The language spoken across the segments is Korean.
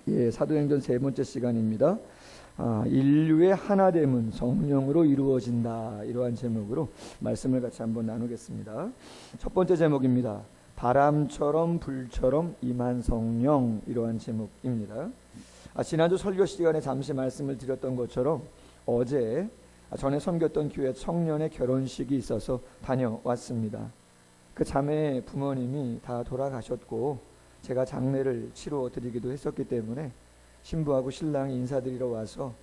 예, 사도행전 세 번째 시간입니다. 인류의 하나됨은 성령으로 이루어진다. 이러한 제목으로 말씀을 같이 한번 나누겠습니다. 첫 번째 제목입니다. 바람처럼 불처럼 임한 성령. 이러한 제목입니다. 지난주 설교 시간에 잠시 말씀을 드렸던 것처럼 어제 전에 섬겼던 교회 청년의 결혼식이 있어서 다녀왔습니다. 그 자매의 부모님이 다 돌아가셨고 제가 장례를 치러 드리기도 했었기 때문에 신부하고 신랑이 인사드리러 와서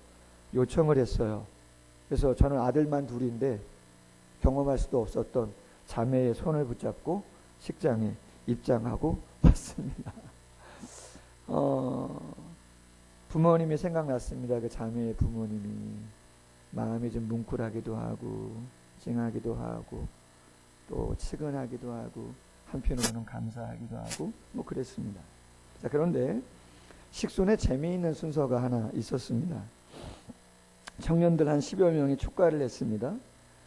요청을 했어요. 그래서 저는 아들만 둘인데 경험할 수도 없었던 자매의 손을 붙잡고 식장에 입장하고 왔습니다. 부모님이 생각났습니다. 그 자매의 부모님이 마음이 좀 뭉클하기도 하고 찡하기도 하고 또 측은하기도 하고 한편으로는 감사하기도 하고 뭐 그랬습니다. 자, 그런데 식순에 재미있는 순서가 하나 있었습니다. 청년들 한 10여 명이 축가를 했습니다.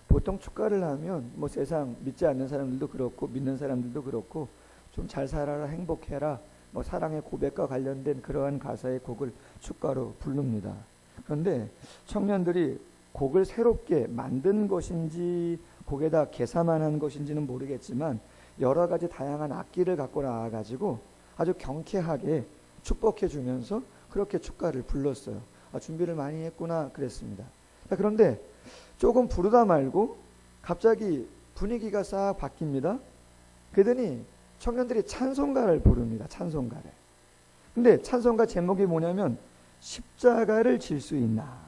보통 축가를 하면 뭐 세상 믿지 않는 사람들도 그렇고 믿는 사람들도 그렇고 좀 잘 살아라, 행복해라, 뭐 사랑의 고백과 관련된 그러한 가사의 곡을 축가로 부릅니다. 그런데 청년들이 곡을 새롭게 만든 것인지 곡에다 개사만 한 것인지는 모르겠지만 여러 가지 다양한 악기를 갖고 나와가지고 아주 경쾌하게 축복해 주면서 그렇게 축가를 불렀어요. 준비를 많이 했구나 그랬습니다. 그런데 조금 부르다 말고 갑자기 분위기가 싹 바뀝니다. 그러더니 청년들이 찬송가를 부릅니다. 찬송가를. 근데 찬송가 제목이 뭐냐면 십자가를 질 수 있나.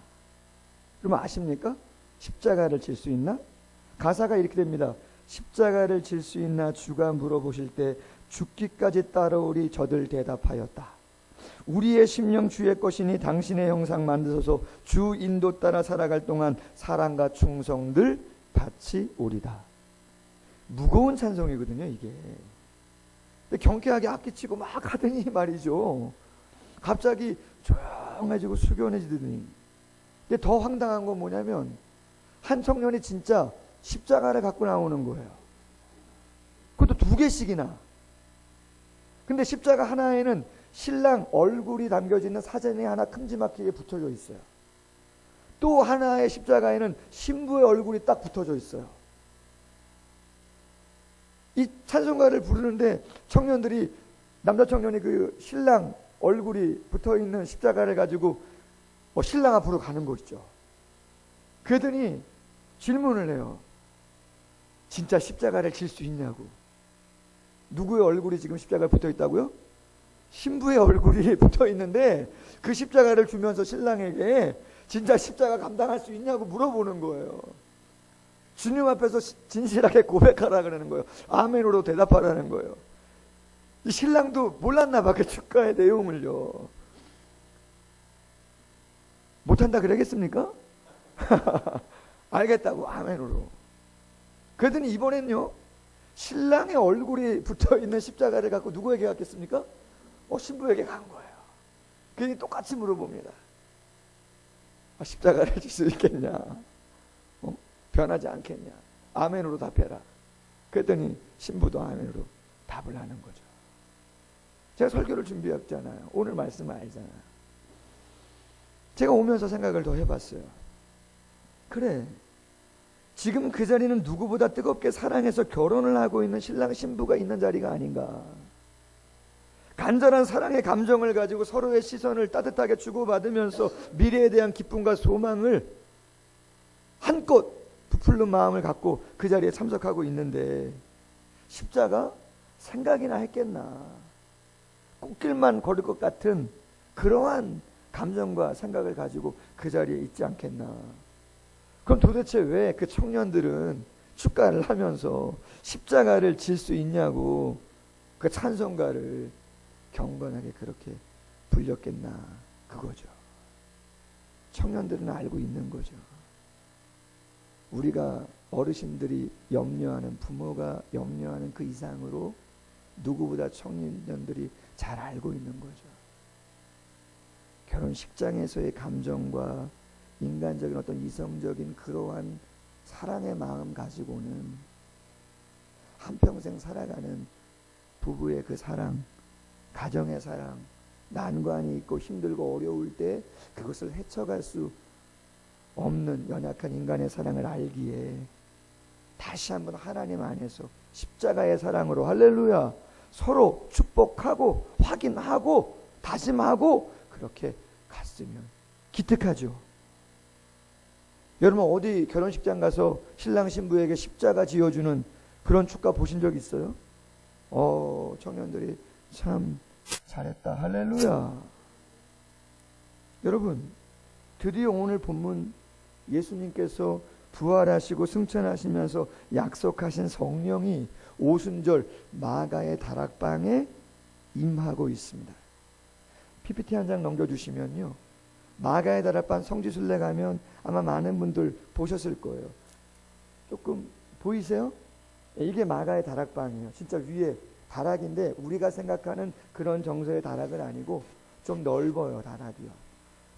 그러면 아십니까? 십자가를 질 수 있나? 가사가 이렇게 됩니다. 십자가를 질 수 있나 주가 물어보실 때 죽기까지 따라오리 저들 대답하였다. 우리의 심령 주의 것이니 당신의 형상 만드소서 주 인도 따라 살아갈 동안 사랑과 충성들 바치 오리다. 무거운 찬송이거든요 이게. 근데 경쾌하게 악기치고 막 하더니 말이죠. 갑자기 조용해지고 숙연해지더니. 근데 더 황당한 건 뭐냐면 한 청년이 진짜 십자가를 갖고 나오는 거예요. 그것도 2개씩이나. 근데 십자가 하나에는 신랑 얼굴이 담겨져 있는 사진이 하나 큼지막하게 붙어져 있어요. 또 하나의 십자가에는 신부의 얼굴이 딱 붙어져 있어요. 이 찬송가를 부르는데 청년들이, 남자 청년이 그 신랑 얼굴이 붙어 있는 십자가를 가지고 신랑 앞으로 가는 것이죠. 그러더니 질문을 해요. 진짜 십자가를 질 수 있냐고. 누구의 얼굴이 지금 십자가에 붙어 있다고요? 신부의 얼굴이 붙어 있는데 그 십자가를 주면서 신랑에게 진짜 십자가 감당할 수 있냐고 물어보는 거예요. 주님 앞에서 진실하게 고백하라 그러는 거예요. 아멘으로 대답하라는 거예요. 이 신랑도 몰랐나 봐, 그 축가의 내용을요. 못한다 그러겠습니까? 알겠다고 아멘으로. 그러더니 이번엔요, 신랑의 얼굴이 붙어있는 십자가를 갖고 누구에게 갔겠습니까? 신부에게 간 거예요. 그러니 똑같이 물어봅니다. 십자가를 질 수 있겠냐? 변하지 않겠냐? 아멘으로 답해라. 그랬더니 신부도 아멘으로 답을 하는 거죠. 제가 설교를 준비했잖아요. 오늘 말씀을 알잖아요. 제가 오면서 생각을 더 해봤어요. 그래, 지금 그 자리는 누구보다 뜨겁게 사랑해서 결혼을 하고 있는 신랑 신부가 있는 자리가 아닌가. 간절한 사랑의 감정을 가지고 서로의 시선을 따뜻하게 주고받으면서 미래에 대한 기쁨과 소망을 한껏 부풀는 마음을 갖고 그 자리에 참석하고 있는데 십자가 생각이나 했겠나. 꽃길만 걸을 것 같은 그러한 감정과 생각을 가지고 그 자리에 있지 않겠나. 그럼 도대체 왜 그 청년들은 축가를 하면서 십자가를 질 수 있냐고 그 찬송가를 경건하게 그렇게 불렸겠나. 그거죠. 청년들은 알고 있는 거죠. 우리가 어르신들이 염려하는, 부모가 염려하는 그 이상으로 누구보다 청년들이 잘 알고 있는 거죠. 결혼식장에서의 감정과 인간적인 어떤 이성적인 그러한 사랑의 마음 가지고는 한평생 살아가는 부부의 그 사랑, 가정의 사랑, 난관이 있고 힘들고 어려울 때 그것을 헤쳐갈 수 없는 연약한 인간의 사랑을 알기에 다시 한번 하나님 안에서 십자가의 사랑으로 할렐루야 서로 축복하고 확인하고 다짐하고 그렇게 갔으면 기특하죠. 여러분 어디 결혼식장 가서 신랑 신부에게 십자가 지어주는 그런 축가 보신 적 있어요? 청년들이 참 잘했다. 할렐루야. 여러분 드디어 오늘 본문 예수님께서 부활하시고 승천하시면서 약속하신 성령이 오순절 마가의 다락방에 임하고 있습니다. PPT 한 장 넘겨주시면요. 마가의 다락방 성지순례 가면 아마 많은 분들 보셨을 거예요. 조금 보이세요? 이게 마가의 다락방이에요. 진짜 위에 다락인데 우리가 생각하는 그런 정서의 다락은 아니고 좀 넓어요. 다락이요.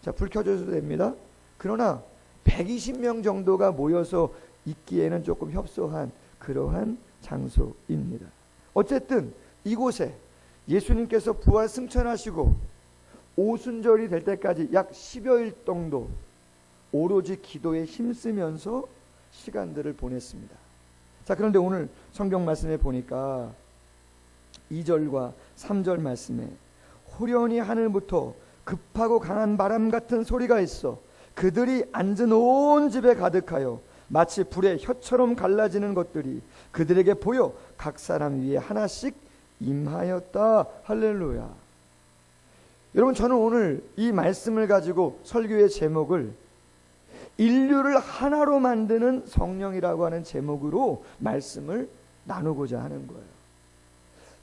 자, 불 켜줘도 됩니다. 그러나 120명 정도가 모여서 있기에는 조금 협소한 그러한 장소입니다. 어쨌든 이곳에 예수님께서 부활 승천하시고 오순절이 될 때까지 약 10여일 정도 오로지 기도에 힘쓰면서 시간들을 보냈습니다. 자, 그런데 오늘 성경 말씀에 보니까 2절과 3절 말씀에 호련히 하늘부터 급하고 강한 바람 같은 소리가 있어 그들이 앉은 온 집에 가득하여 마치 불의 혀처럼 갈라지는 것들이 그들에게 보여 각 사람 위에 하나씩 임하였다. 할렐루야. 여러분 저는 오늘 이 말씀을 가지고 설교의 제목을 인류를 하나로 만드는 성령이라고 하는 제목으로 말씀을 나누고자 하는 거예요.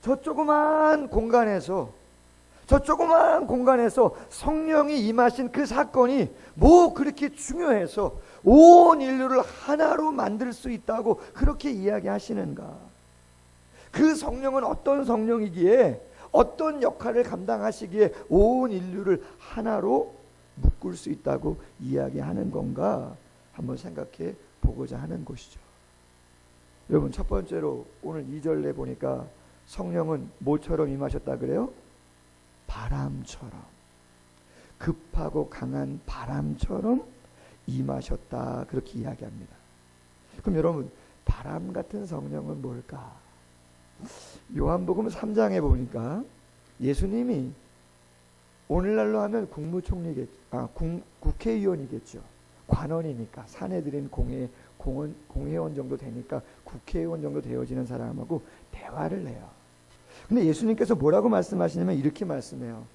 저 조그만 공간에서 성령이 임하신 그 사건이 뭐 그렇게 중요해서 온 인류를 하나로 만들 수 있다고 그렇게 이야기하시는가? 그 성령은 어떤 성령이기에 어떤 역할을 감당하시기에 온 인류를 하나로 묶을 수 있다고 이야기하는 건가? 한번 생각해 보고자 하는 것이죠. 여러분 첫 번째로 오늘 2절에 보니까 성령은 뭐처럼 임하셨다 그래요? 바람처럼, 급하고 강한 바람처럼 임하셨다 그렇게 이야기합니다. 그럼 여러분 바람 같은 성령은 뭘까? 요한복음 3장에 보니까 예수님이 오늘날로 하면 국회의원이겠죠. 관원이니까 사내들인 공회원 정도 되니까 국회의원 정도 되어지는 사람하고 대화를 해요. 근데 예수님께서 뭐라고 말씀하시냐면 이렇게 말씀해요.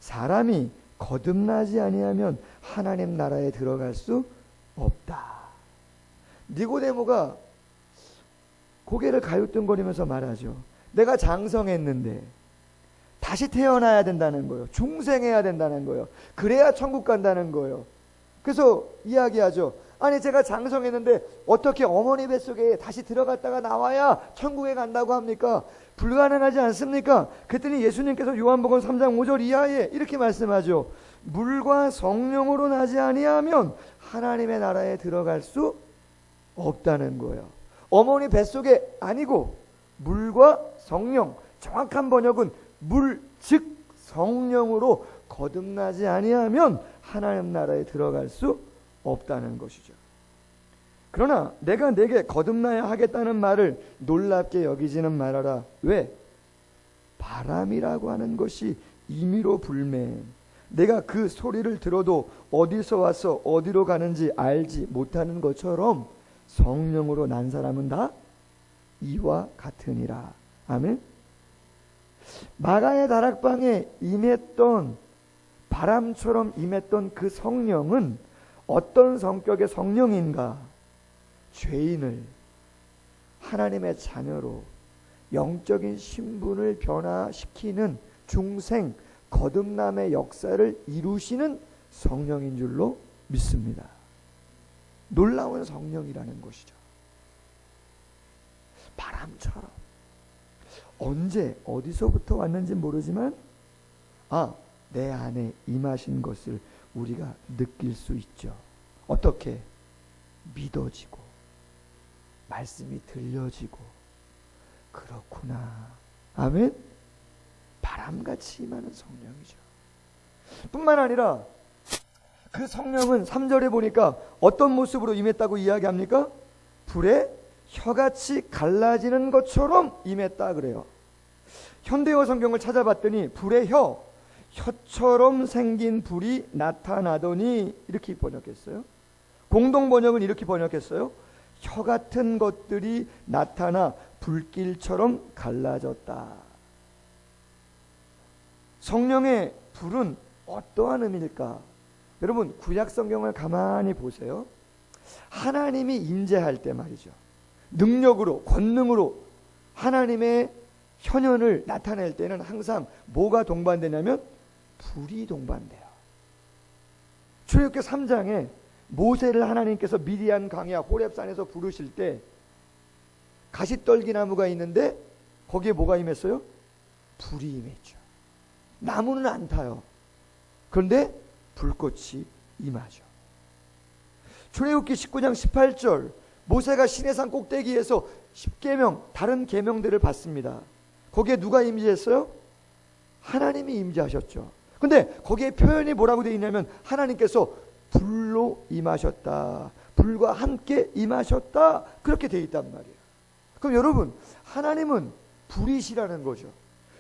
사람이 거듭나지 아니하면 하나님 나라에 들어갈 수 없다. 니고데모가 고개를 가요등거리면서 말하죠. 내가 장성했는데 다시 태어나야 된다는 거예요. 중생해야 된다는 거예요. 그래야 천국 간다는 거예요. 그래서 이야기하죠. 아니 제가 장성했는데 어떻게 어머니 뱃속에 다시 들어갔다가 나와야 천국에 간다고 합니까? 불가능하지 않습니까? 그랬더니 예수님께서 요한복음 3장 5절 이하에 이렇게 말씀하죠. 물과 성령으로 나지 아니하면 하나님의 나라에 들어갈 수 없다는 거예요. 어머니 뱃속에 아니고 물과 성령, 정확한 번역은 물, 즉 성령으로 거듭나지 아니하면 하나님 나라에 들어갈 수 없다는 것이죠. 그러나 내가 내게 거듭나야 하겠다는 말을 놀랍게 여기지는 말아라. 왜? 바람이라고 하는 것이 임의로 불매. 내가 그 소리를 들어도 어디서 와서 어디로 가는지 알지 못하는 것처럼 성령으로 난 사람은 다 이와 같으니라. 아멘. 마가의 다락방에 임했던 바람처럼 임했던 그 성령은 어떤 성격의 성령인가? 죄인을 하나님의 자녀로 영적인 신분을 변화시키는 중생 거듭남의 역사를 이루시는 성령인 줄로 믿습니다. 놀라운 성령이라는 것이죠. 바람처럼 언제 어디서부터 왔는지 모르지만 내 안에 임하신 것을 우리가 느낄 수 있죠. 어떻게? 믿어지고 말씀이 들려지고 그렇구나. 아멘. 바람같이 임하는 성령이죠. 뿐만 아니라 그 성령은 3절에 보니까 어떤 모습으로 임했다고 이야기합니까? 불에 혀같이 갈라지는 것처럼 임했다 그래요. 현대어 성경을 찾아봤더니 불의 혀처럼 생긴 불이 나타나더니 이렇게 번역했어요. 공동 번역은 이렇게 번역했어요. 혀 같은 것들이 나타나 불길처럼 갈라졌다. 성령의 불은 어떠한 의미일까? 여러분, 구약 성경을 가만히 보세요. 하나님이 임재할 때 말이죠. 능력으로, 권능으로 하나님의 현현을 나타낼 때는 항상 뭐가 동반되냐면 불이 동반돼요. 출애굽기 3장에 모세를 하나님께서 미디안 광야 호렙산에서 부르실 때 가시떨기 나무가 있는데 거기에 뭐가 임했어요? 불이 임했죠. 나무는 안 타요. 그런데 불꽃이 임하죠. 출애굽기 19장 18절 모세가 시내산 꼭대기에서 10계명 다른 계명들을 받습니다. 거기에 누가 임재했어요? 하나님이 임재하셨죠. 근데 거기에 표현이 뭐라고 되어 있냐면 하나님께서 불로 임하셨다. 불과 함께 임하셨다. 그렇게 되어 있단 말이에요. 그럼 여러분, 하나님은 불이시라는 거죠.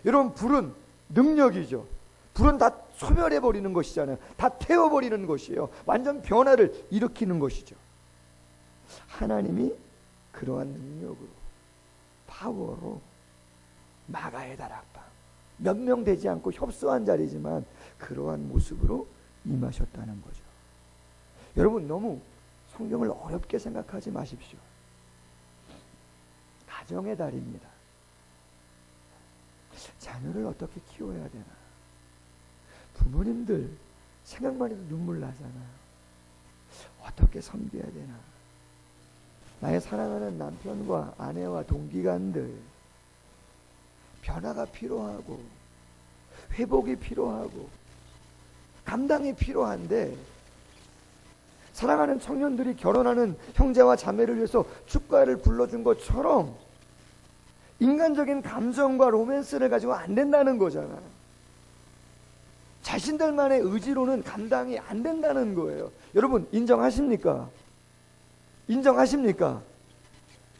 여러분, 불은 능력이죠. 불은 다 소멸해버리는 것이잖아요. 다 태워버리는 것이에요. 완전 변화를 일으키는 것이죠. 하나님이 그러한 능력으로, 파워로 마가의 다락방, 몇 명 되지 않고 협소한 자리지만 그러한 모습으로 임하셨다는 거죠. 여러분, 너무 성경을 어렵게 생각하지 마십시오. 가정의 달입니다. 자녀를 어떻게 키워야 되나? 부모님들 생각만 해도 눈물 나잖아요. 어떻게 섬겨야 되나? 나의 사랑하는 남편과 아내와 동기간들 변화가 필요하고 회복이 필요하고 감당이 필요한데, 사랑하는 청년들이 결혼하는 형제와 자매를 위해서 축가를 불러준 것처럼 인간적인 감정과 로맨스를 가지고 안 된다는 거잖아요. 자신들만의 의지로는 감당이 안 된다는 거예요. 여러분, 인정하십니까? 인정하십니까?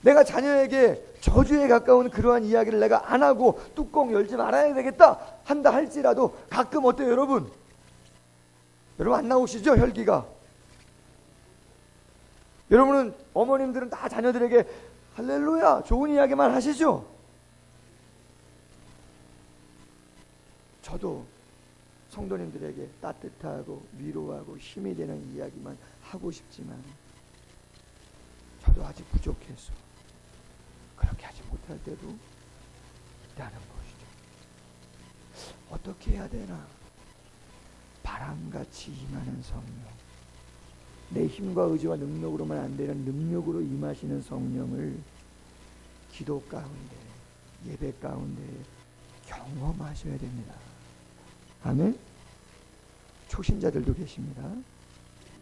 내가 자녀에게 저주에 가까운 그러한 이야기를 내가 안 하고 뚜껑 열지 말아야 되겠다 한다 할지라도 가끔 어때요, 여러분? 여러분, 안 나오시죠, 혈기가? 여러분은, 어머님들은 다 자녀들에게 할렐루야 좋은 이야기만 하시죠? 저도 성도님들에게 따뜻하고 위로하고 힘이 되는 이야기만 하고 싶지만 저도 아직 부족해서 그렇게 하지 못할 때도 있다는 것이죠. 어떻게 해야 되나? 바람같이 임하는 성령, 내 힘과 의지와 능력으로만 안 되는 능력으로 임하시는 성령을 기도 가운데, 예배 가운데 경험하셔야 됩니다. 아멘? 초신자들도 계십니다.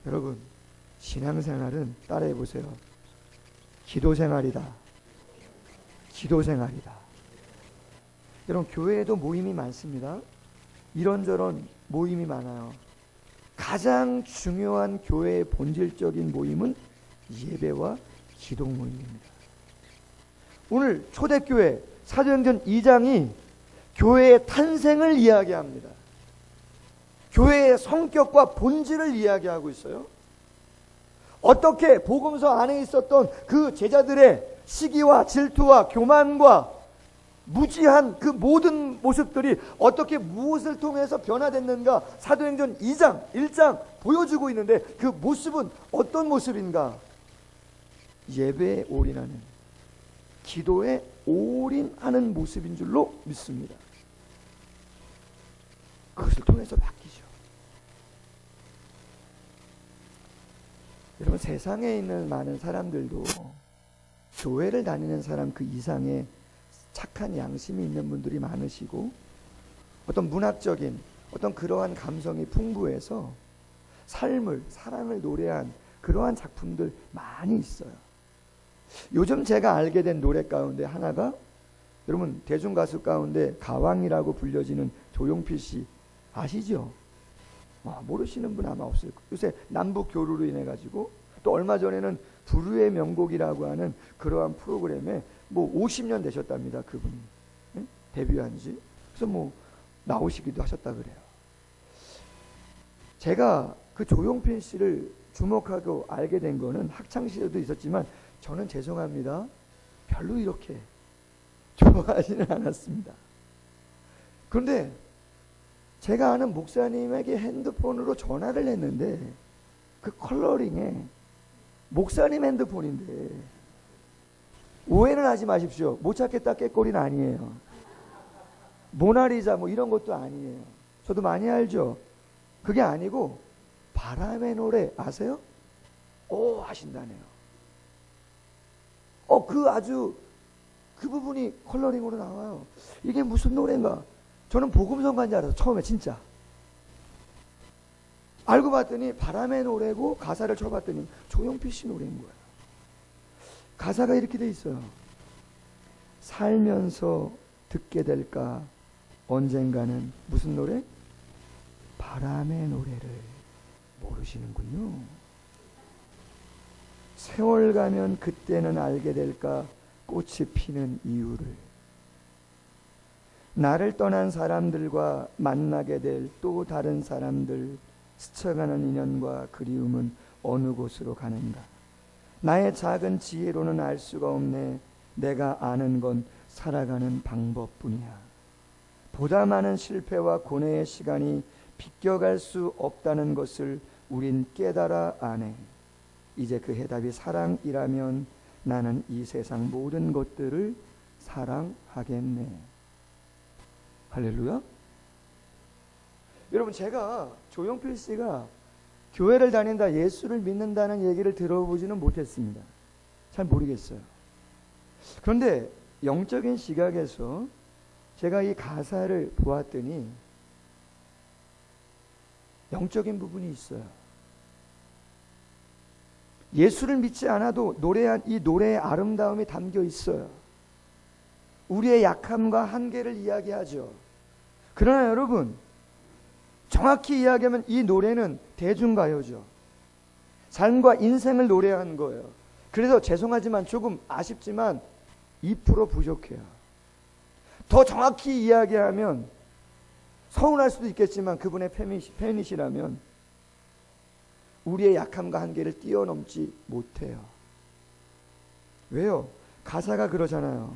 여러분, 신앙생활은 따라해 보세요. 기도생활이다. 기도생활이다. 여러분, 교회에도 모임이 많습니다. 이런저런 모임이 많아요. 가장 중요한 교회의 본질적인 모임은 예배와 기도 모임입니다. 오늘 초대교회 사도행전 2장이 교회의 탄생을 이야기합니다. 교회의 성격과 본질을 이야기하고 있어요. 어떻게 복음서 안에 있었던 그 제자들의 시기와 질투와 교만과 무지한 그 모든 모습들이 어떻게 무엇을 통해서 변화됐는가, 사도행전 2장, 1장 보여주고 있는데 그 모습은 어떤 모습인가? 예배에 올인하는, 기도에 올인하는 모습인 줄로 믿습니다. 그것을 통해서 바뀌죠. 여러분, 세상에 있는 많은 사람들도 교회를 다니는 사람 그 이상의 착한 양심이 있는 분들이 많으시고, 어떤 문학적인 어떤 그러한 감성이 풍부해서 삶을, 사랑을 노래한 그러한 작품들 많이 있어요. 요즘 제가 알게 된 노래 가운데 하나가, 여러분, 대중가수 가운데 가왕이라고 불려지는 조용필 씨 아시죠? 모르시는 분 아마 없을 거예요. 요새 남북 교류로 인해 가지고 또 얼마 전에는 불후의 명곡이라고 하는 그러한 프로그램에 50년 되셨답니다. 그분이 데뷔한 지. 그래서 나오시기도 하셨다 그래요. 제가 그 조용필 씨를 주목하고 알게 된 거는 학창 시절도 있었지만 저는 죄송합니다. 별로 이렇게 좋아하지는 않았습니다. 그런데 제가 아는 목사님에게 핸드폰으로 전화를 했는데 그 컬러링에 목사님 핸드폰인데, 오해는 하지 마십시오. 못 찾겠다 깨꼬리는 아니에요. 모나리자 이런 것도 아니에요. 저도 많이 알죠. 그게 아니고 바람의 노래 아세요? 아신다네요. 그 부분이 컬러링으로 나와요. 이게 무슨 노래인가? 저는 복음성가인 줄 알았어. 처음에 진짜. 알고 봤더니 바람의 노래고 가사를 쳐봤더니 조용필 씨 노래인 거예요. 가사가 이렇게 돼 있어요. 살면서 듣게 될까 언젠가는 무슨 노래? 바람의 노래를 모르시는군요. 세월 가면 그때는 알게 될까 꽃이 피는 이유를. 나를 떠난 사람들과 만나게 될 또 다른 사람들, 스쳐가는 인연과 그리움은 어느 곳으로 가는가. 나의 작은 지혜로는 알 수가 없네. 내가 아는 건 살아가는 방법뿐이야. 보다 많은 실패와 고뇌의 시간이 비껴갈 수 없다는 것을 우린 깨달아 아네. 이제 그 해답이 사랑이라면 나는 이 세상 모든 것들을 사랑하겠네. 할렐루야. 여러분, 제가 조용필 씨가 교회를 다닌다, 예수를 믿는다는 얘기를 들어보지는 못했습니다. 잘 모르겠어요. 그런데 영적인 시각에서 제가 이 가사를 보았더니 영적인 부분이 있어요. 예수를 믿지 않아도 노래한 이 노래의 아름다움이 담겨 있어요. 우리의 약함과 한계를 이야기하죠. 그러나 여러분, 정확히 이야기하면 이 노래는 대중가요죠. 삶과 인생을 노래한 거예요. 그래서 죄송하지만 조금 아쉽지만 2% 부족해요. 더 정확히 이야기하면 서운할 수도 있겠지만 그분의 팬이시라면 우리의 약함과 한계를 뛰어넘지 못해요. 왜요? 가사가 그러잖아요.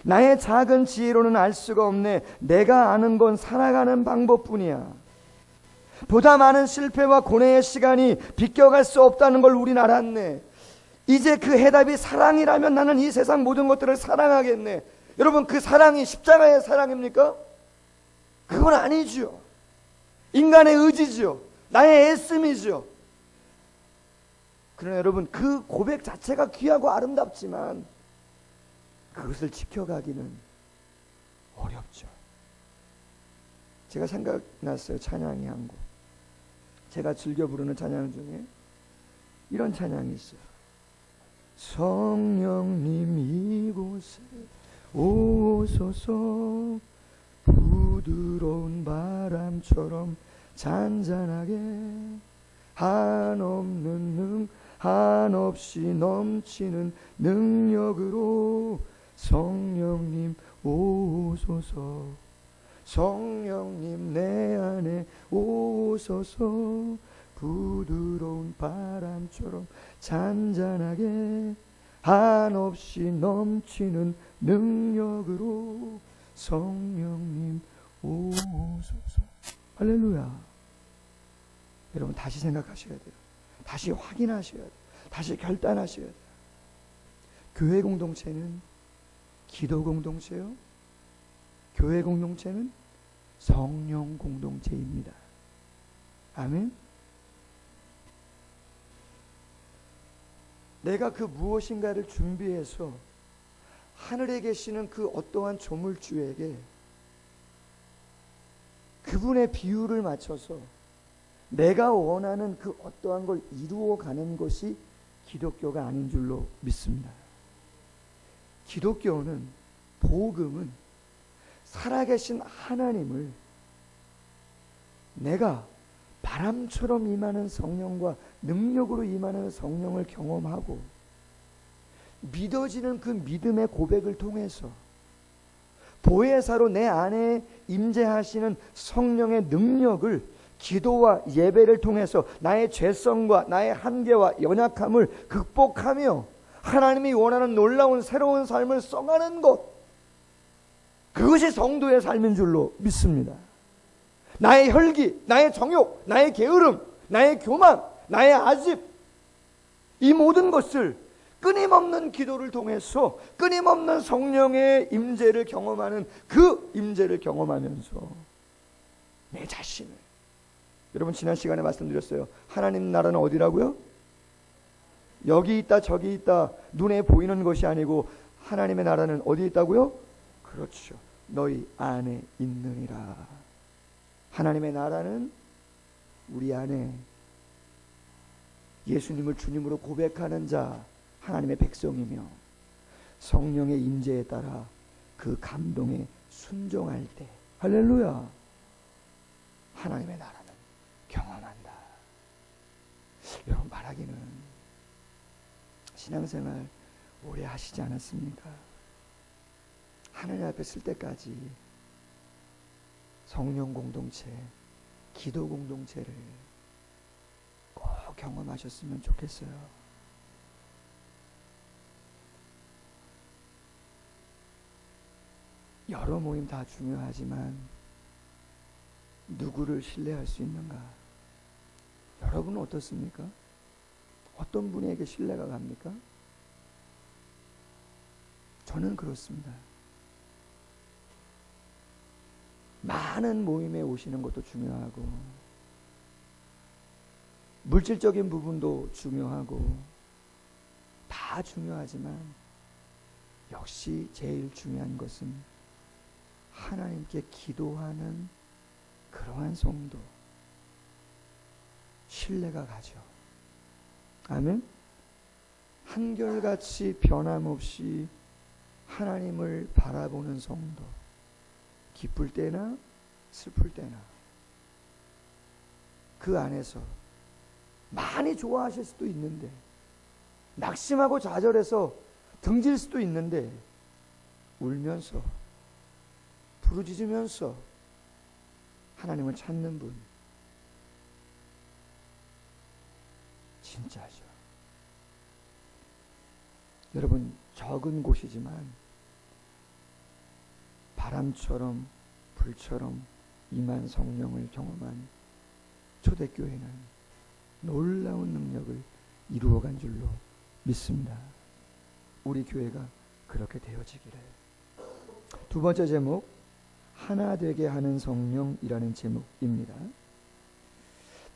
나의 작은 지혜로는 알 수가 없네. 내가 아는 건 살아가는 방법뿐이야. 보다 많은 실패와 고뇌의 시간이 비껴갈 수 없다는 걸 우린 알았네. 이제 그 해답이 사랑이라면 나는 이 세상 모든 것들을 사랑하겠네. 여러분, 그 사랑이 십자가의 사랑입니까? 그건 아니죠. 인간의 의지죠. 나의 애씀이죠. 그러나 여러분, 그 고백 자체가 귀하고 아름답지만 그것을 지켜가기는 어렵죠. 제가 생각났어요. 찬양이 한 곡. 제가 즐겨 부르는 찬양 중에 이런 찬양이 있어요. 성령님 이곳에 오소서, 부드러운 바람처럼 잔잔하게, 한없이 넘치는 능력으로 성령님 오소서. 성령님 내 안에 오소서, 부드러운 바람처럼 잔잔하게, 한없이 넘치는 능력으로 성령님 오소서. 할렐루야. 여러분, 다시 생각하셔야 돼요. 다시 확인하셔야 돼요. 다시 결단하셔야 돼요. 교회 공동체는 기도 공동체요. 교회 공동체는 성령 공동체입니다. 아멘. 내가 그 무엇인가를 준비해서 하늘에 계시는 그 어떠한 조물주에게 그분의 비율을 맞춰서 내가 원하는 그 어떠한 걸 이루어가는 것이 기독교가 아닌 줄로 믿습니다. 기독교는, 복음은 살아계신 하나님을 내가 바람처럼 임하는 성령과 능력으로 임하는 성령을 경험하고 믿어지는 그 믿음의 고백을 통해서 보혜사로 내 안에 임재하시는 성령의 능력을 기도와 예배를 통해서 나의 죄성과 나의 한계와 연약함을 극복하며 하나님이 원하는 놀라운 새로운 삶을 써가는 것, 그것이 성도의 삶인 줄로 믿습니다. 나의 혈기, 나의 정욕, 나의 게으름, 나의 교만, 나의 아집, 이 모든 것을 끊임없는 기도를 통해서 끊임없는 성령의 임재를 경험하는, 그 임재를 경험하면서 내 자신을, 여러분 지난 시간에 말씀드렸어요. 하나님 나라는 어디라고요? 여기 있다 저기 있다 눈에 보이는 것이 아니고 하나님의 나라는 어디 있다고요? 그렇죠. 너희 안에 있느니라. 하나님의 나라는 우리 안에, 예수님을 주님으로 고백하는 자, 하나님의 백성이며 성령의 임재에 따라 그 감동에 순종할 때, 할렐루야, 하나님의 나라는 경험한다. 여러분 말하기는 신앙생활 오래 하시지 않았습니까? 하나님 앞에 쓸 때까지 성령 공동체, 기도 공동체를 꼭 경험하셨으면 좋겠어요. 여러 모임 다 중요하지만 누구를 신뢰할 수 있는가? 여러분은 어떻습니까? 어떤 분에게 신뢰가 갑니까? 저는 그렇습니다. 많은 모임에 오시는 것도 중요하고 물질적인 부분도 중요하고 다 중요하지만 역시 제일 중요한 것은 하나님께 기도하는 그러한 성도, 신뢰가 가죠. 아멘. 한결같이 변함없이 하나님을 바라보는 성도, 기쁠 때나 슬플 때나 그 안에서 많이 좋아하실 수도 있는데, 낙심하고 좌절해서 등질 수도 있는데, 울면서 부르짖으면서 하나님을 찾는 분, 진짜죠. 여러분, 적은 곳이지만 바람처럼 불처럼 임한 성령을 경험한 초대교회는 놀라운 능력을 이루어간 줄로 믿습니다. 우리 교회가 그렇게 되어지기를. 두 번째 제목, 하나 되게 하는 성령이라는 제목입니다.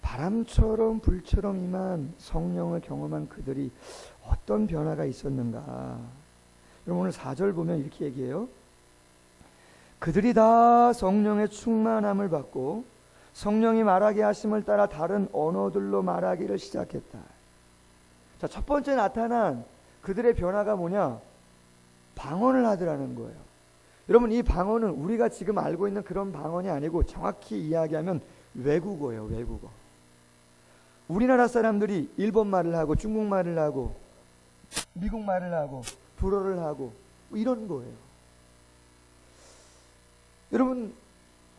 바람처럼 불처럼 임한 성령을 경험한 그들이 어떤 변화가 있었는가? 여러분 오늘 4절 보면 이렇게 얘기해요. 그들이 다 성령의 충만함을 받고 성령이 말하게 하심을 따라 다른 언어들로 말하기를 시작했다. 자, 첫 번째 나타난 그들의 변화가 뭐냐? 방언을 하더라는 거예요. 여러분, 이 방언은 우리가 지금 알고 있는 그런 방언이 아니고 정확히 이야기하면 외국어예요. 외국어. 우리나라 사람들이 일본말을 하고 중국말을 하고 미국말을 하고 불어를 하고 이런 거예요. 여러분,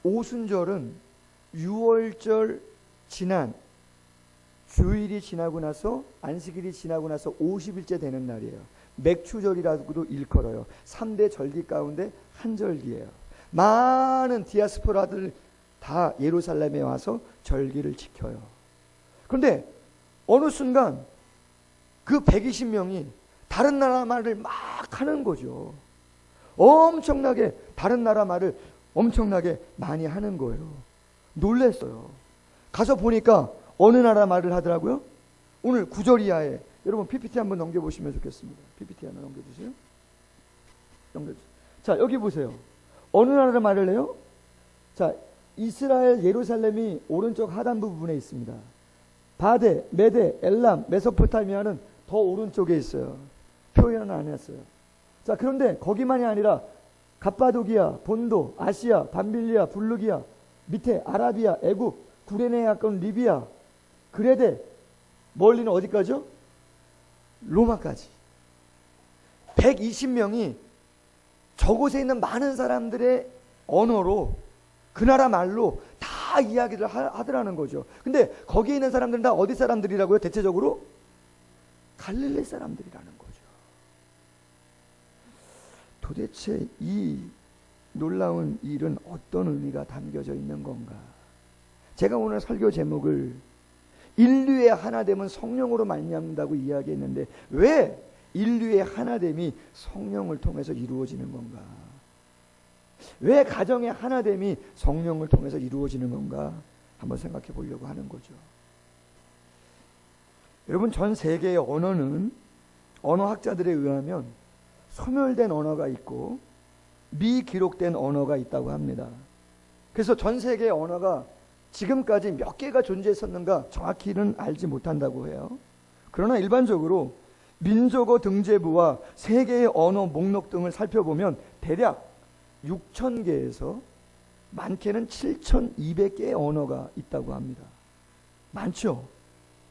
오순절은 6월절 지난 주일이 지나고 나서 안식일이 지나고 나서 50일째 되는 날이에요. 맥추절이라고도 일컬어요. 3대 절기 가운데 한 절기예요. 많은 디아스포라들 다 예루살렘에 와서 절기를 지켜요. 그런데 어느 순간 그 120명이 다른 나라 말을 막 하는 거죠. 엄청나게 다른 나라 말을 엄청나게 많이 하는 거예요. 놀랬어요. 가서 보니까 어느 나라 말을 하더라고요? 오늘 9절 이하에 여러분 PPT 한번 넘겨보시면 좋겠습니다. PPT 하나 넘겨주세요. 자, 여기 보세요. 어느 나라 말을 해요? 자, 이스라엘 예루살렘이 오른쪽 하단부 부분에 있습니다. 바데, 메데, 엘람, 메소포타미아는 더 오른쪽에 있어요. 표현은 안 했어요. 자, 그런데 거기만이 아니라 갑바도기아, 본도, 아시아, 밤빌리아, 불루기아, 밑에 아라비아, 애굽, 구레네에 가까운 리비아, 그레데, 멀리는 어디까지요? 로마까지. 120명이 저곳에 있는 많은 사람들의 언어로, 그 나라 말로 다 이야기를 하더라는 거죠. 근데 거기에 있는 사람들은 다 어디 사람들이라고요? 대체적으로 갈릴리 사람들이라는 거죠. 도대체 이 놀라운 일은 어떤 의미가 담겨져 있는 건가? 제가 오늘 설교 제목을 인류의 하나됨은 성령으로 말미암는다고 이야기했는데, 왜 인류의 하나됨이 성령을 통해서 이루어지는 건가? 왜 가정의 하나됨이 성령을 통해서 이루어지는 건가? 한번 생각해 보려고 하는 거죠. 여러분, 전 세계의 언어는 언어학자들에 의하면 소멸된 언어가 있고 미기록된 언어가 있다고 합니다. 그래서 전 세계의 언어가 지금까지 몇 개가 존재했었는가 정확히는 알지 못한다고 해요. 그러나 일반적으로 민족어 등재부와 세계의 언어 목록 등을 살펴보면 대략 6,000개에서 많게는 7,200개의 언어가 있다고 합니다. 많죠?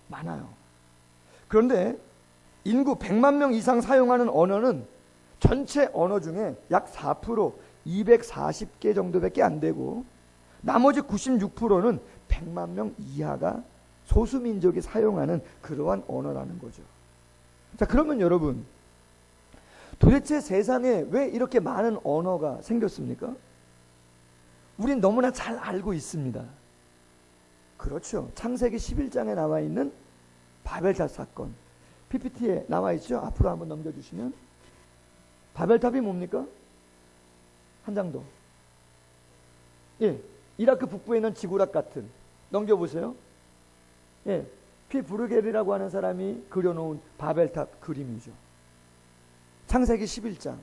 많아요. 그런데 인구 100만 명 이상 사용하는 언어는 전체 언어 중에 약 4%, 240개 정도밖에 안 되고, 나머지 96%는 100만 명 이하가 소수민족이 사용하는 그러한 언어라는 거죠. 자, 그러면 여러분, 도대체 세상에 왜 이렇게 많은 언어가 생겼습니까? 우린 너무나 잘 알고 있습니다. 그렇죠. 창세기 11장에 나와 있는 바벨탑 사건, PPT에 나와 있죠. 앞으로 한번 넘겨주시면. 바벨탑이 뭡니까? 한 장 더. 예, 이라크 북부에 있는 지구락 같은, 넘겨보세요. 예, 피부르게르라고 하는 사람이 그려놓은 바벨탑 그림이죠. 창세기 11장.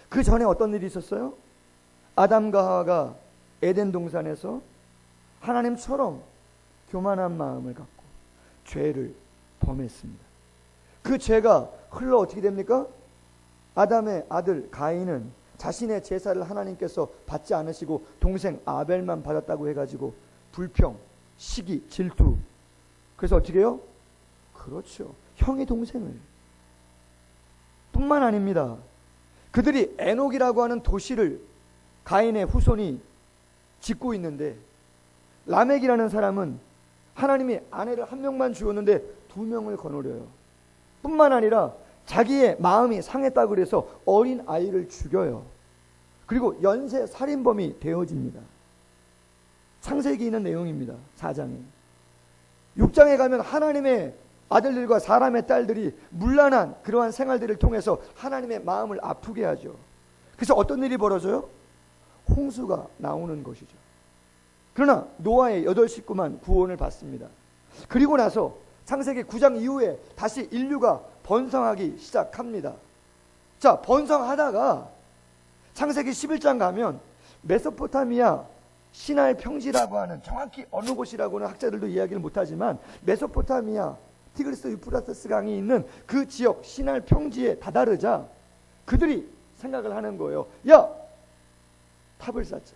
그 전에 어떤 일이 있었어요? 아담과 하와가 에덴 동산에서 하나님처럼 교만한 마음을 갖고 죄를 범했습니다. 그 죄가 흘러 어떻게 됩니까? 아담의 아들 가인은 자신의 제사를 하나님께서 받지 않으시고 동생 아벨만 받았다고 해가지고 불평, 시기, 질투. 그래서 어떻게 해요? 그렇죠. 형이 동생을. 뿐만 아닙니다. 그들이 에녹이라고 하는 도시를 가인의 후손이 짓고 있는데, 라멕이라는 사람은 하나님이 아내를 한 명만 주었는데 2명을 거느려요. 뿐만 아니라 자기의 마음이 상했다고 그래서 어린 아이를 죽여요. 그리고 연쇄 살인범이 되어집니다. 창세기에 있는 내용입니다. 4장에. 6장에 가면 하나님의 아들들과 사람의 딸들이 문란한 그러한 생활들을 통해서 하나님의 마음을 아프게 하죠. 그래서 어떤 일이 벌어져요? 홍수가 나오는 것이죠. 그러나 노아의 8 식구만 구원을 받습니다. 그리고 나서 창세기 9장 이후에 다시 인류가 번성하기 시작합니다. 자, 번성하다가 창세기 11장 가면 메소포타미아 시나이 평지라고 하는, 정확히 어느 곳이라고는 학자들도 이야기를 못하지만 메소포타미아 티그리스 유프라테스 강이 있는 그 지역 시나이 평지에 다다르자 그들이 생각을 하는 거예요. 야, 탑을 쌓자.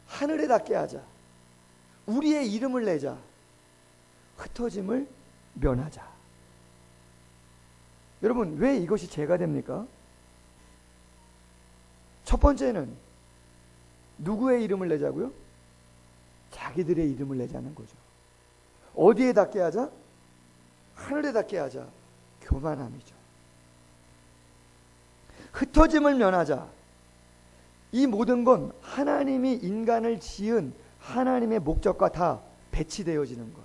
하늘에 닿게 하자. 우리의 이름을 내자. 흩어짐을 면하자. 여러분, 왜 이것이 죄가 됩니까? 첫 번째는 누구의 이름을 내자고요? 자기들의 이름을 내자는 거죠. 어디에 닿게 하자? 하늘에 닿게 하자. 교만함이죠. 흩어짐을 면하자. 이 모든 건 하나님이 인간을 지은 하나님의 목적과 다 배치되어지는 거예요.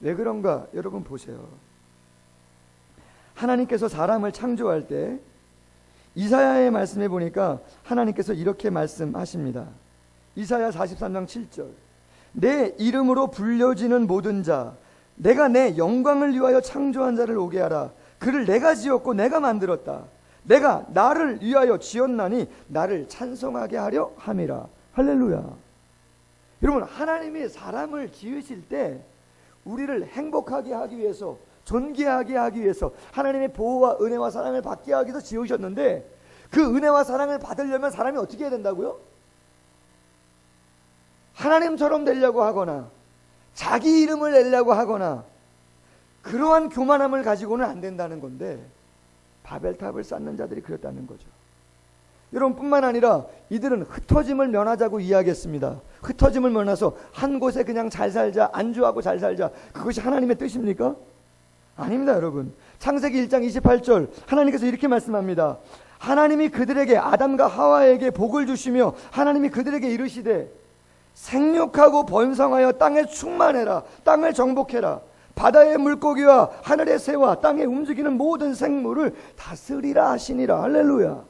왜 그런가? 여러분 보세요. 하나님께서 사람을 창조할 때 이사야의 말씀에 보니까 하나님께서 이렇게 말씀하십니다. 이사야 43장 7절. 내 이름으로 불려지는 모든 자, 내가 내 영광을 위하여 창조한 자를 오게 하라. 그를 내가 지었고 내가 만들었다. 내가 나를 위하여 지었나니 나를 찬송하게 하려 함이라. 할렐루야. 여러분, 하나님이 사람을 지으실 때 우리를 행복하게 하기 위해서, 존귀하게 하기 위해서, 하나님의 보호와 은혜와 사랑을 받게 하기 위해서 지으셨는데, 그 은혜와 사랑을 받으려면 사람이 어떻게 해야 된다고요? 하나님처럼 되려고 하거나 자기 이름을 내려고 하거나 그러한 교만함을 가지고는 안 된다는 건데, 바벨탑을 쌓는 자들이 그랬다는 거죠. 여러분, 뿐만 아니라 이들은 흩어짐을 면하자고 이야기했습니다. 흩어짐을 면해서 한 곳에 그냥 잘 살자, 안주하고 잘 살자, 그것이 하나님의 뜻입니까? 아닙니다, 여러분. 창세기 1장 28절 하나님께서 이렇게 말씀합니다. 하나님이 그들에게, 아담과 하와에게 복을 주시며 하나님이 그들에게 이르시되 생육하고 번성하여 땅에 충만해라, 땅을 정복해라, 바다의 물고기와 하늘의 새와 땅에 움직이는 모든 생물을 다스리라 하시니라. 할렐루야.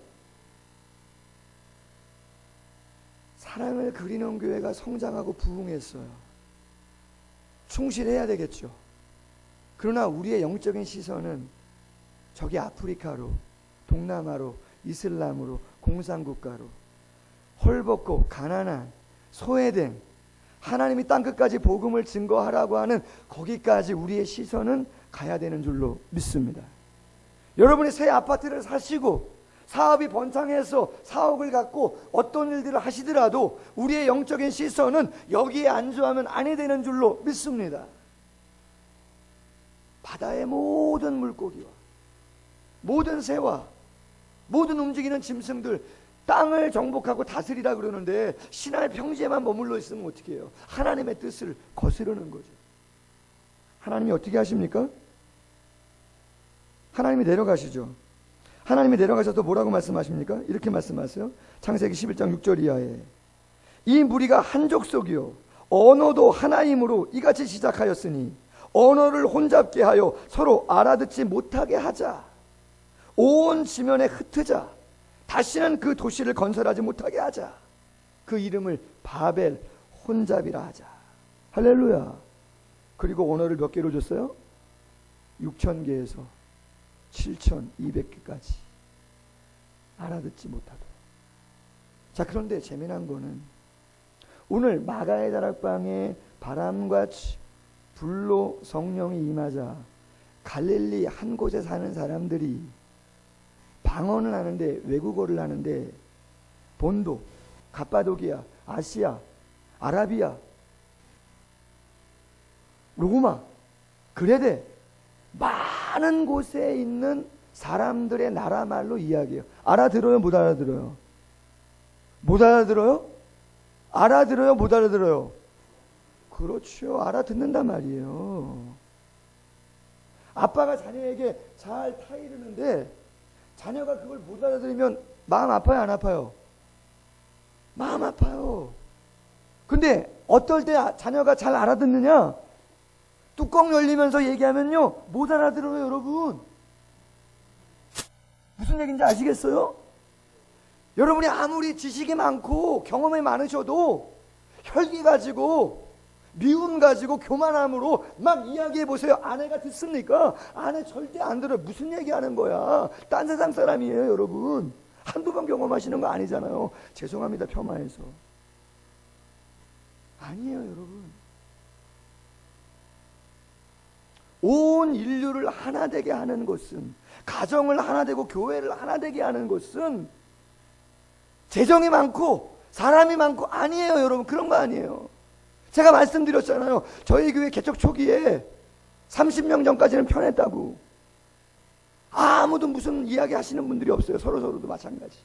사랑을 그리는 교회가 성장하고 부흥했어요. 충실해야 되겠죠. 그러나 우리의 영적인 시선은 저기 아프리카로, 동남아로, 이슬람으로, 공산국가로, 헐벗고 가난한, 소외된, 하나님이 땅끝까지 복음을 증거하라고 하는 거기까지 우리의 시선은 가야 되는 줄로 믿습니다. 여러분이 새 아파트를 사시고 사업이 번창해서 사옥을 갖고 어떤 일들을 하시더라도 우리의 영적인 시선은 여기에 안주하면 아니 되는 줄로 믿습니다. 바다의 모든 물고기와 모든 새와 모든 움직이는 짐승들, 땅을 정복하고 다스리라 그러는데 신할 평지에만 머물러 있으면 어떻게 해요? 하나님의 뜻을 거스르는 거죠. 하나님이 어떻게 하십니까? 하나님이 내려가시죠. 하나님이 내려가셔서 뭐라고 말씀하십니까? 이렇게 말씀하세요. 창세기 11장 6절 이하에 이 무리가 한 족속이요 언어도 하나이므로 이같이 시작하였으니 언어를 혼잡게 하여 서로 알아듣지 못하게 하자. 온 지면에 흩으자. 다시는 그 도시를 건설하지 못하게 하자. 그 이름을 바벨 혼잡이라 하자. 할렐루야. 그리고 언어를 몇 개로 줬어요? 6,000개에서 7,200개까지 알아듣지 못하도록. 자, 그런데 재미난 거는 오늘 마가의 다락방에 바람과 불로 성령이 임하자 갈릴리 한 곳에 사는 사람들이 방언을 하는데, 외국어를 하는데 본도, 갑바도기아, 아시아, 아라비아, 로마, 그레데 많은 곳에 있는 사람들의 나라 말로 이야기해요. 알아들어요? 못 알아들어요? 못 알아들어요? 알아들어요? 못 알아들어요? 그렇죠. 알아듣는단 말이에요. 아빠가 자녀에게 잘 타이르는데 자녀가 그걸 못 알아들으면 마음 아파요? 안 아파요? 마음 아파요. 근데 어떨 때 자녀가 잘 알아듣느냐? 뚜껑 열리면서 얘기하면요 못 알아들어요. 여러분 무슨 얘기인지 아시겠어요? 여러분이 아무리 지식이 많고 경험이 많으셔도 혈기 가지고 미움 가지고 교만함으로 막 이야기해 보세요. 아내가 듣습니까? 아내 절대 안 들어요. 무슨 얘기하는 거야? 딴 세상 사람이에요. 여러분 한두 번 경험하시는 거 아니잖아요. 죄송합니다. 폄하해서. 아니에요. 여러분 온 인류를 하나 되게 하는 것은, 가정을 하나 되고 교회를 하나 되게 하는 것은 재정이 많고 사람이 많고 아니에요. 여러분 그런 거 아니에요. 제가 말씀드렸잖아요. 저희 교회 개척 초기에 30명 전까지는 편했다고. 아무도 무슨 이야기 하시는 분들이 없어요. 서로서로도 마찬가지.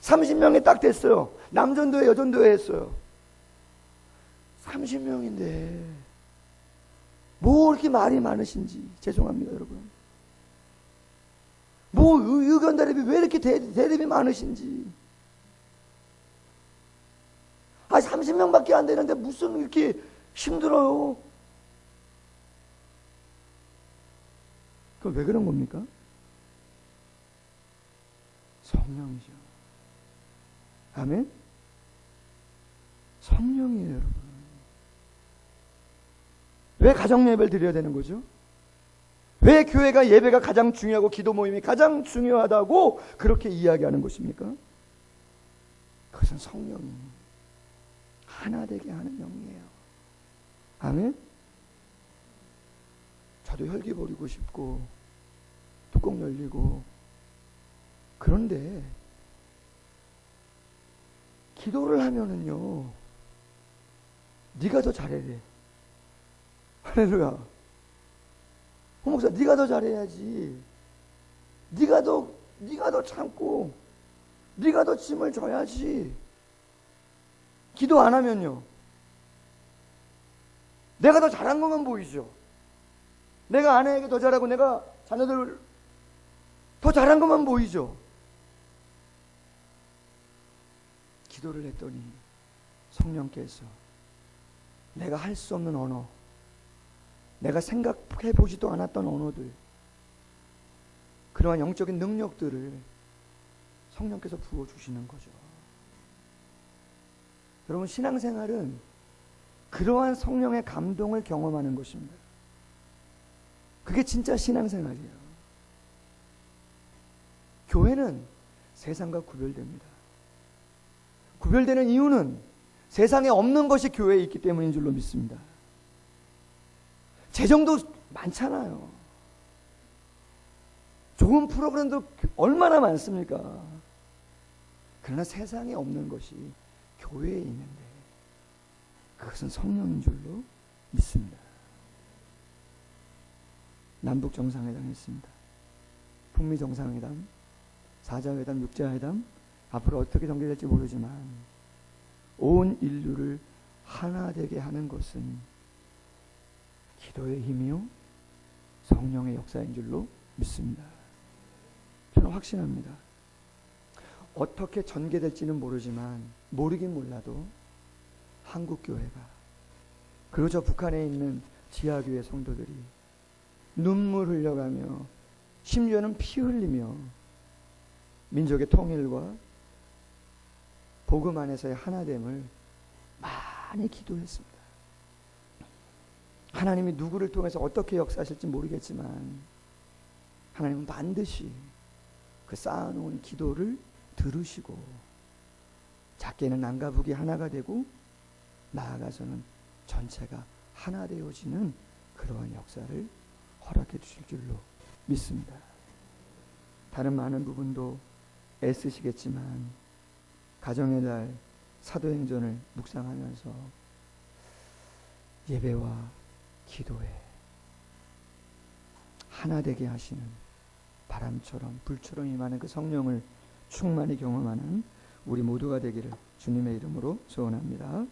30명이 딱 됐어요. 남전도회 여전도회 했어요. 30명인데 뭐 이렇게 말이 많으신지. 죄송합니다 여러분. 뭐 의견 대립이 왜 이렇게 대립이 많으신지. 30명밖에 안 되는데 무슨 이렇게 힘들어요? 그럼 왜 그런 겁니까? 성령이죠. 아멘? 성령이에요, 여러분. 왜 가정 예배를 드려야 되는 거죠? 왜 교회가 예배가 가장 중요하고 기도 모임이 가장 중요하다고 그렇게 이야기하는 것입니까? 그것은 성령이 하나 되게 하는 영이에요. 아멘? 저도 혈기 버리고 싶고 뚜껑 열리고, 그런데 기도를 하면은요 네가 더 잘해래. 할렐루야. 목사, 네가 더 잘해야지. 네가 더 참고, 네가 더 짐을 져야지. 기도 안 하면요, 내가 더 잘한 것만 보이죠. 내가 아내에게 더 잘하고 내가 자녀들 더 잘한 것만 보이죠. 기도를 했더니 성령께서 내가 할 수 없는 언어, 내가 생각해 보지도 않았던 언어들, 그러한 영적인 능력들을 성령께서 부어주시는 거죠. 여러분, 신앙생활은 그러한 성령의 감동을 경험하는 것입니다. 그게 진짜 신앙생활이에요. 교회는 세상과 구별됩니다. 구별되는 이유는 세상에 없는 것이 교회에 있기 때문인 줄로 믿습니다. 재정도 많잖아요. 좋은 프로그램도 얼마나 많습니까? 그러나 세상에 없는 것이 교회에 있는데 그것은 성령인 줄로 믿습니다. 남북 정상회담 했습니다. 북미 정상회담, 4자회담, 6자회담, 앞으로 어떻게 전개될지 모르지만 온 인류를 하나 되게 하는 것은 기도의 힘이요 성령의 역사인 줄로 믿습니다. 저는 확신합니다. 어떻게 전개될지는 모르지만, 모르긴 몰라도 한국교회가, 그리고 저 북한에 있는 지하교회 성도들이 눈물 흘려가며 심지어는 피 흘리며 민족의 통일과 복음 안에서의 하나됨을 많이 기도했습니다. 하나님이 누구를 통해서 어떻게 역사하실지 모르겠지만 하나님은 반드시 그 쌓아놓은 기도를 들으시고 작게는 남과 북이 하나가 되고 나아가서는 전체가 하나 되어지는 그러한 역사를 허락해 주실 줄로 믿습니다. 다른 많은 부분도 애쓰시겠지만 가정의 날 사도행전을 묵상하면서 예배와 기도에 하나 되게 하시는 바람처럼 불처럼 임하는 그 성령을 충만히 경험하는 우리 모두가 되기를 주님의 이름으로 소원합니다.